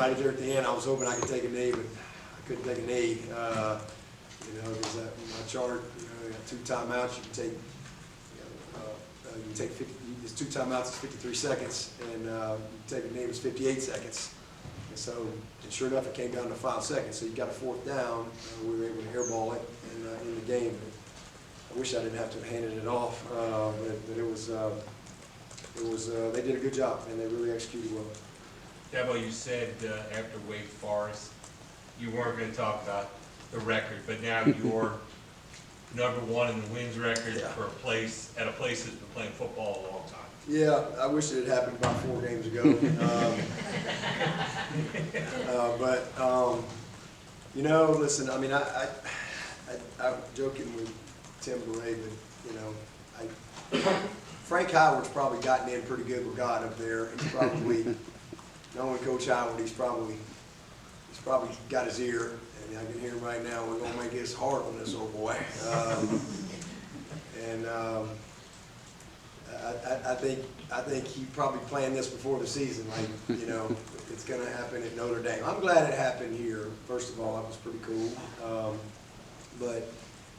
right there at the end, I was hoping I could take a knee, but I couldn't take a knee. You know, because my chart, you know, you got 2 timeouts. You can take, you can take 50. There's 2 timeouts. It's 53 seconds, and you take a knee. It was 58 seconds. And so, and sure enough, it came down to 5 seconds. So you got a 4th down. We were able to airball it in the game. I wish I didn't have to have handed it off, but it was. They did a good job, and they really executed well. Dabo, you said after Wake Forest, you weren't going to talk about the record, but now you're #1 in the wins record for a place that's been playing football a long time. Yeah, I wish it had happened about 4 games ago. You know, listen, I mean, I'm joking with Tim Bray, but you know, Frank Howard's probably gotten in pretty good with God up there. He's probably, knowing Coach Howard, he's probably got his ear, and I can hear him right now. We're gonna make it hard on this old boy. I think he probably planned this before the season. Like, you know, it's gonna happen at Notre Dame. I'm glad it happened here. First of all, that was pretty cool. But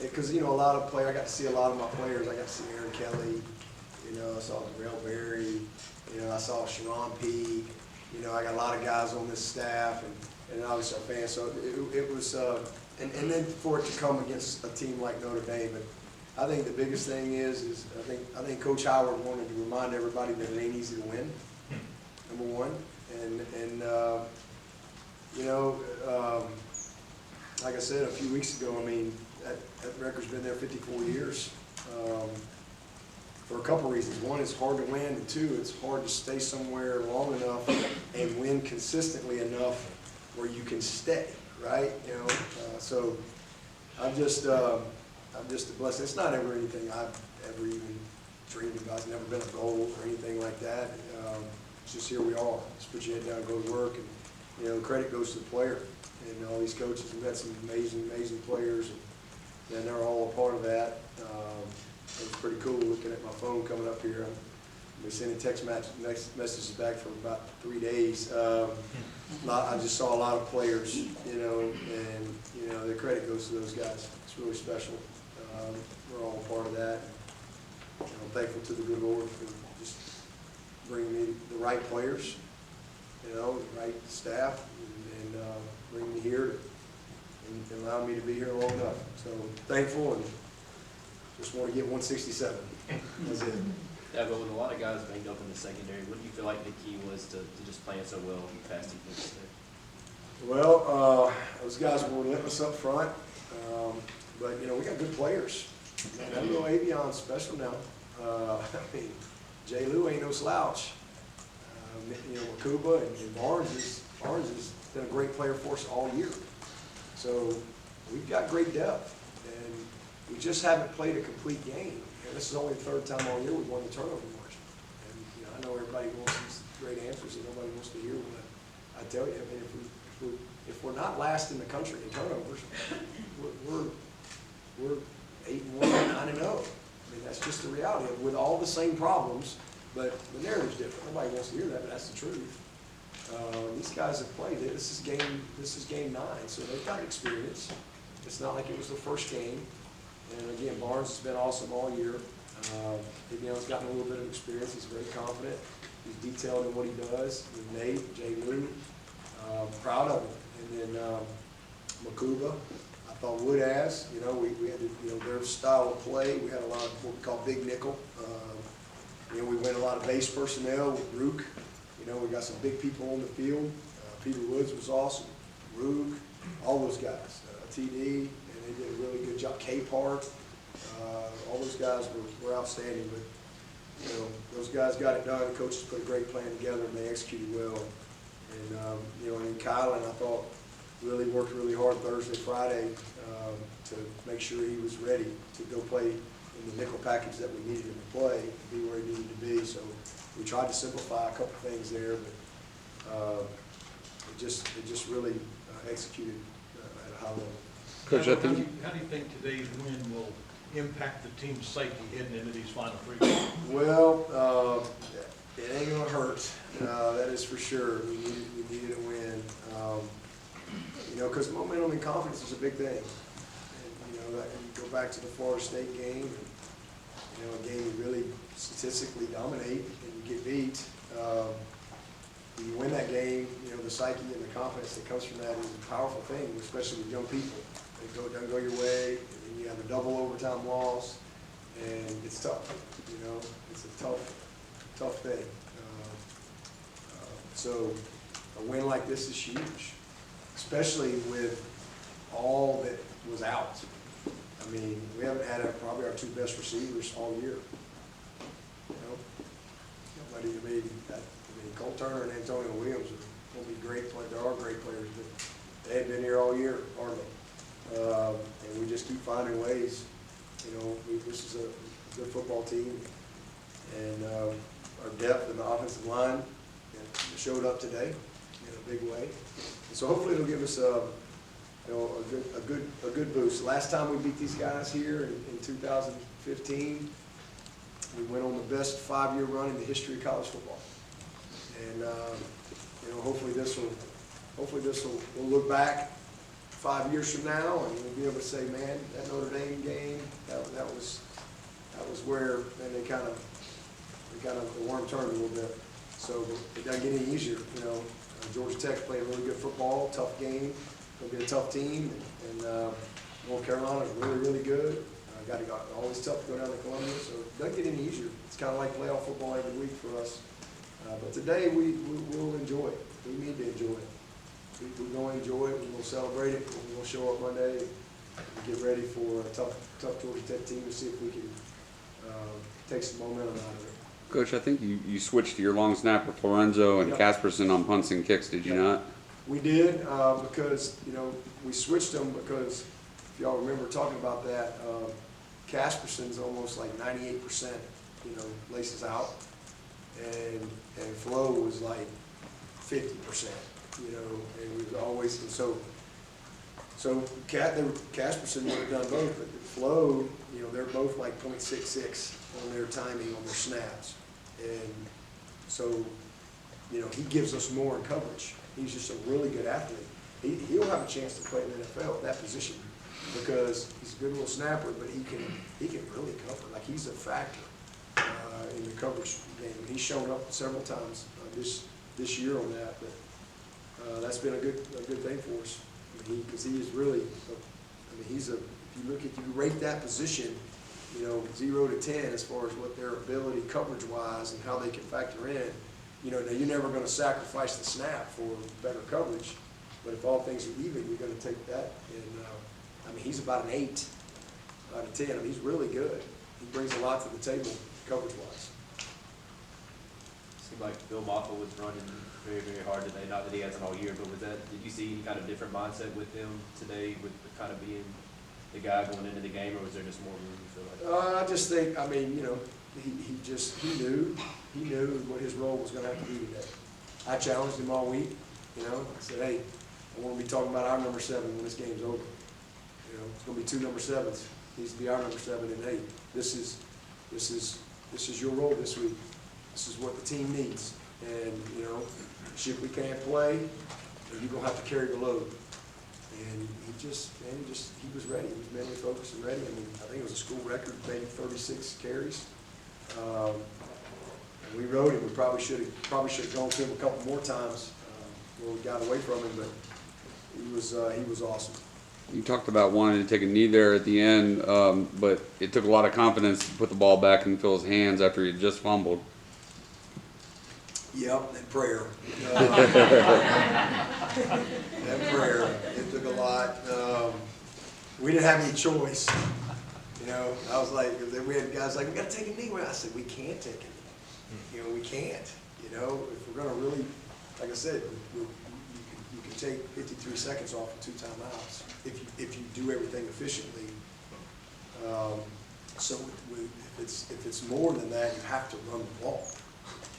because you know, a lot of players, I got to see a lot of my players. I got to see Aaron Kelly. You know, I saw Darrell Berry. You know, I saw Sharon P. You know, I got a lot of guys on this staff, and obviously our fans. So it was, and then for it to come against a team like Notre Dame. But I think the biggest thing is I think Coach Howard wanted to remind everybody that it ain't easy to win. #1, and you know, like I said a few weeks ago, I mean that record's been there 54 years. For a couple reasons. One, it's hard to win, and 2, it's hard to stay somewhere long enough and win consistently enough where you can stay, right? You know, so I'm just a blessing. It's not ever anything I've ever even dreamed about. It's never been a goal or anything like that. It's just here we are. Just put your head down, go to work, and you know, credit goes to the player and all these coaches. We've had some amazing players, and they're all a part of that. It was pretty cool looking at my phone coming up here. I've been sending text messages back for about 3 days. I just saw a lot of players, you know, and you know, the credit goes to those guys. It's really special. We're all a part of that. You know, I'm thankful to the good Lord for just bringing me the right players, you know, the right staff, and bringing me here and allowing me to be here long enough. So thankful, and just want to get 167. That's it. Yeah, but with a lot of guys banged up in the secondary, what do you feel like the key was to just playing so well and fast defense there? Well, those guys were relentless up front, but you know, we got good players. Man, that little Avion's special now. I mean, J. Lou ain't no slouch. You know, Makuba and Barnes has been a great player for us all year. So we've got great depth, and we just haven't played a complete game. And this is only the 3rd time all year we've won the turnover margin. And you know, I know everybody wants these great answers, and nobody wants to hear what I tell you. I mean, if we're not last in the country in turnovers, we're 8-1, 9-0. I mean, that's just the reality of it, with all the same problems, but the narrative's different. Nobody wants to hear that, but that's the truth. These guys have played it. This is game 9, so they've got experience. It's not like it was the first game. And again, Barnes has been awesome all year. Avion's gotten a little bit of experience. He's very confident. He's detailed in what he does. With Nate, J. Lou, proud of him. And then Makuba, I thought would as, you know, we had to, you know, their style of play. We had a lot of what we call big nickel. You know, we went a lot of base personnel with Rook. You know, we got some big people on the field. Peter Woods was awesome. Rook, all those guys. TD. They did a really good job. K-Park, all those guys were outstanding. But you know, those guys got it done. The coaches put a great plan together, and they executed well. And you know, and Kylan, I thought, really worked really hard Thursday, Friday to make sure he was ready to go play in the nickel package that we needed him to play, to be where he needed to be. So we tried to simplify a couple things there, but it just really executed at a high level. Coach, how do you think today's win will impact the team's safety heading into these final 3 games? Well, it ain't gonna hurt. That is for sure. We needed a win. because momentum and confidence is a big thing. And, you know, that, and you go back to the Florida State game, and, you know, a game you really statistically dominate and you get beat. You win that game, you know, the psyche and the confidence that comes from that is a powerful thing, especially with young people. It doesn't go your way, and then you have a double overtime loss, and it's tough. You know, it's a tough thing. So a win like this is huge, especially with all that was out. I mean, we haven't had probably our 2 best receivers all year. You know, nobody to me. Cole Turner and Antonio Williams are going to be great players. They are great players, but they hadn't been here all year, hardly. And we just keep finding ways. You know, this is a good football team, and our depth in the offensive line showed up today in a big way. And so hopefully it'll give us a good boost. Last time we beat these guys here in 2015, we went on the best 5-year run in the history of college football. And you know, hopefully this will we'll look back 5 years from now, and we'll be able to say, man, that Notre Dame game, that was where, man, they kind of the worm turned a little bit. So it doesn't get any easier. You know, Georgia Tech's playing really good football, tough game, gonna be a tough team, and North Carolina's really good. Always tough to go down to Columbia, so it doesn't get any easier. It's kind of like playoff football every week for us. But today we'll enjoy it. We need to enjoy it. We're going to enjoy it, and we'll celebrate it, and we'll show up Monday and get ready for a tough Georgia Tech team to see if we can take some momentum out of it. Coach, I think you switched to your long snapper Florenzo and Casperson on punts and kicks, did you not? We did, because, you know, we switched them because, if y'all remember talking about that, Casperson's almost like 98%, you know, laces out. And Flo was like 50%, you know, and we was always, and so Casperson would have done both, but Flo, you know, they're both like .66 on their timing on their snaps. And so, you know, he gives us more in coverage. He's just a really good athlete. He'll have a chance to play in the NFL at that position because he's a good little snapper, but he can really cover. Like, he's a factor in the coverage game. He's shown up several times this year on that, but that's been a good thing for us. I mean, because he is really, if you rate that position, you know, 0 to 10 as far as what their ability coverage-wise and how they can factor in. You know, now you're never going to sacrifice the snap for better coverage, but if all things are even, you're going to take that. And I mean, he's about an 8 out of 10. I mean, he's really good. He brings a lot to the table coverage-wise. Seemed like Bill Moffa was running very hard today. Not that he hasn't all year, but did you see any kind of different mindset with him today, with kind of being the guy going into the game, or was there just more room, you feel like? I just think, I mean, you know, he knew what his role was going to have to be today. I challenged him all week, you know. I said, hey, I want to be talking about our number 7 when this game's over. You know, it's going to be 2 number 7s. He needs to be our number 7, and hey, this is your role this week. This is what the team needs, and you know, if we can't play, you're going to have to carry the load. And he was ready. He was mentally focused and ready. I mean, I think it was a school record, maybe 36 carries. And we rode him. We probably should have gone to him a couple more times where we got away from him, but he was awesome. You talked about wanting to take a knee there at the end, but it took a lot of confidence to put the ball back in Phil's hands after he had just fumbled. Yep, and prayer. And prayer. It took a lot. We didn't have any choice. You know, I was like, we had guys like, we got to take a knee. I said, we can't take a knee. You know, we can't. You know, if we're going to really, like I said, you can take 53 seconds off in 2 timeouts if you do everything efficiently. So if it's more than that, you have to run the ball.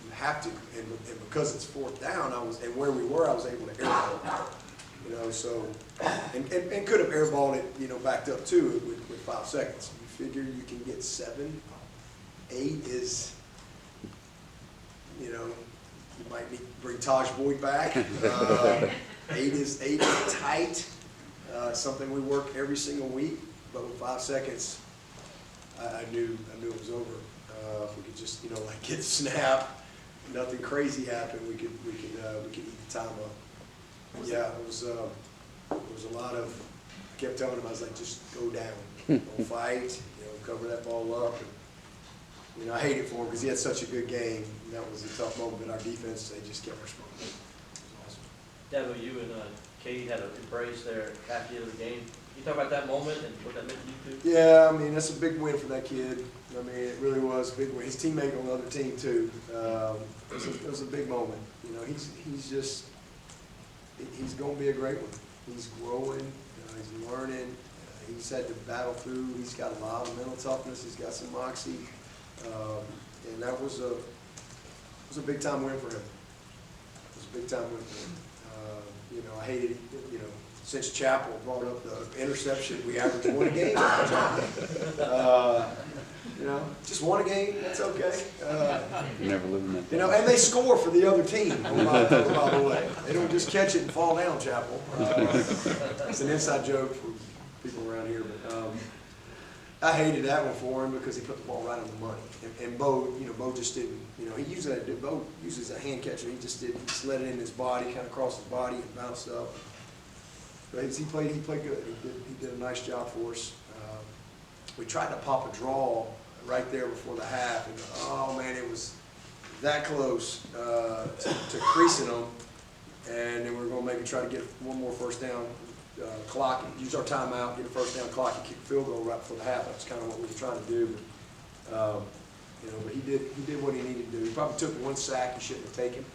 You have to, and because it's 4th down, and where we were, I was able to airball it. You know, so and could have airballed it, you know, backed up too with 5 seconds. You figure you can get 7, 8 is, you know, you might need to bring Taj Boyd back. 8 is tight. Something we work every single week, but with 5 seconds, I knew it was over. If we could just, you know, like get the snap, nothing crazy happened, we could eat the time up. Yeah, it was a lot of, I kept telling him, I was like, just go down, don't fight, you know, cover that ball up. And, you know, I hate it for him because he had such a good game, and that was a tough moment, but our defense, they just kept responding. It was awesome. Dabo, you and Katie had an embrace there at the end of the game. Can you talk about that moment and what that meant to you two? Yeah, I mean, that's a big win for that kid. I mean, it really was a big win. His teammate on the other team, too. It was a big moment. You know, he's going to be a great one. He's growing, he's learning, he's had to battle through, he's got a lot of mental toughness, he's got some moxie, and that was a big time win for him. It was a big time win for him. You know, I hated it, you know, since Chapel brought up the interception, we averaged 1 a game. You know, just 1 a game, that's okay. Never living that. You know, and they score for the other team, by the way. They don't just catch it and fall down, Chapel. It's an inside joke for people around here, but I hated that one for him because he put the ball right on the money. And Bo, you know, Bo just didn't, you know, Bo uses a hand catcher. He just let it in his body, kind of crossed his body and bounced up. But he played good. He did a nice job for us. We tried to pop a draw right there before the half, and oh man, it was that close to creasing them. And then we were going to maybe try to get one more first down, clock, use our timeout, get a first down clock, and kick a field goal right before the half. That's kind of what we were trying to do. But, you know, but he did what he needed to do. He probably took 1 sack he shouldn't have taken.